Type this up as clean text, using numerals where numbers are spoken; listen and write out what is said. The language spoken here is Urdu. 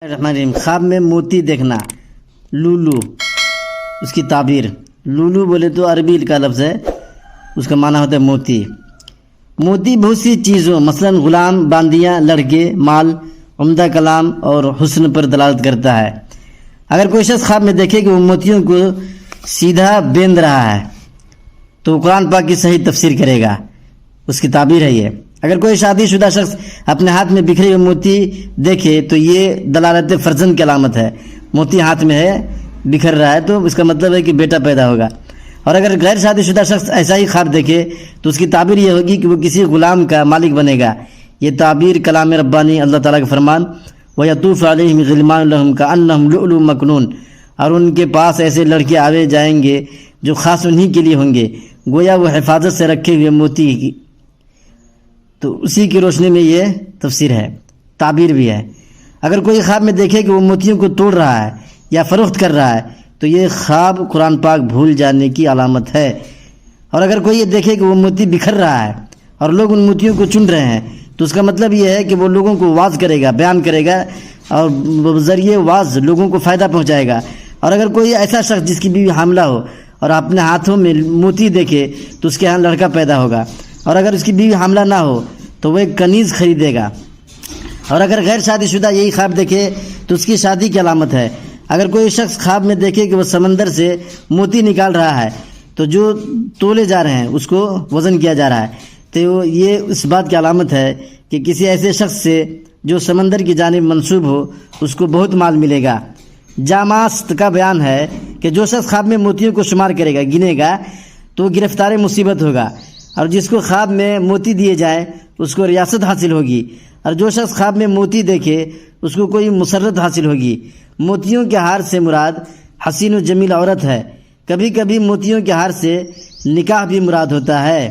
الرحمن الرحیم۔ خواب میں موتی دیکھنا، لولو اس کی تعبیر۔ لولو بولے تو عربی کا لفظ ہے، اس کا معنی ہوتا ہے موتی۔ موتی بہت سی چیزوں مثلا غلام، باندیاں، لڑکے، مال، عمدہ کلام اور حسن پر دلالت کرتا ہے۔ اگر کوئی شخص خواب میں دیکھے کہ وہ موتیوں کو سیدھا بیند رہا ہے تو وہ قرآن پاک کی صحیح تفسیر کرے گا، اس کی تعبیر ہے یہ۔ اگر کوئی شادی شدہ شخص اپنے ہاتھ میں بکھرے ہوئے موتی دیکھے تو یہ دلالت فرزند کی علامت ہے۔ موتی ہاتھ میں ہے، بکھر رہا ہے تو اس کا مطلب ہے کہ بیٹا پیدا ہوگا۔ اور اگر غیر شادی شدہ شخص ایسا ہی خواب دیکھے تو اس کی تعبیر یہ ہوگی کہ وہ کسی غلام کا مالک بنے گا۔ یہ تعبیر کلام ربانی، اللہ تعالیٰ کا فرمان وَيَطُوفُ عَلَيْهِمْ غِلْمَانٌ لَهُمْ كَأَنَّهُمْ لُؤْلُؤٌ مَكْنُونٌ، اور ان کے پاس ایسے لڑکے آوے جائیں گے جو خاص انہی کے لیے ہوں گے، گویا وہ حفاظت سے رکھے ہوئے موتی کی۔ تو اسی کی روشنی میں یہ تفسیر ہے، تعبیر بھی ہے۔ اگر کوئی خواب میں دیکھے کہ وہ موتیوں کو توڑ رہا ہے یا فروخت کر رہا ہے تو یہ خواب قرآن پاک بھول جانے کی علامت ہے۔ اور اگر کوئی یہ دیکھے کہ وہ موتی بکھر رہا ہے اور لوگ ان موتیوں کو چن رہے ہیں تو اس کا مطلب یہ ہے کہ وہ لوگوں کو واعظ کرے گا، بیان کرے گا اور بذریعے واعظ لوگوں کو فائدہ پہنچائے گا۔ اور اگر کوئی ایسا شخص جس کی بیوی حاملہ ہو اور اپنے ہاتھوں میں موتی دیکھے تو اس کے ہاں لڑکا پیدا ہوگا، اور اگر اس کی بیوی حاملہ نہ ہو تو وہ ایک کنیز خریدے گا۔ اور اگر غیر شادی شدہ یہی خواب دیکھے تو اس کی شادی کی علامت ہے۔ اگر کوئی شخص خواب میں دیکھے کہ وہ سمندر سے موتی نکال رہا ہے تو جو تولے جا رہے ہیں اس کو وزن کیا جا رہا ہے تو یہ اس بات کی علامت ہے کہ کسی ایسے شخص سے جو سمندر کی جانب منسوب ہو اس کو بہت مال ملے گا۔ جاماست کا بیان ہے کہ جو شخص خواب میں موتیوں کو شمار کرے گا، گنے گا تو وہ گرفتار مصیبت ہوگا، اور جس کو خواب میں موتی دیے جائیں اس کو ریاست حاصل ہوگی، اور جو شخص خواب میں موتی دیکھے اس کو کوئی مسرت حاصل ہوگی۔ موتیوں کے ہار سے مراد حسین و جمیل عورت ہے۔ کبھی کبھی موتیوں کے ہار سے نکاح بھی مراد ہوتا ہے۔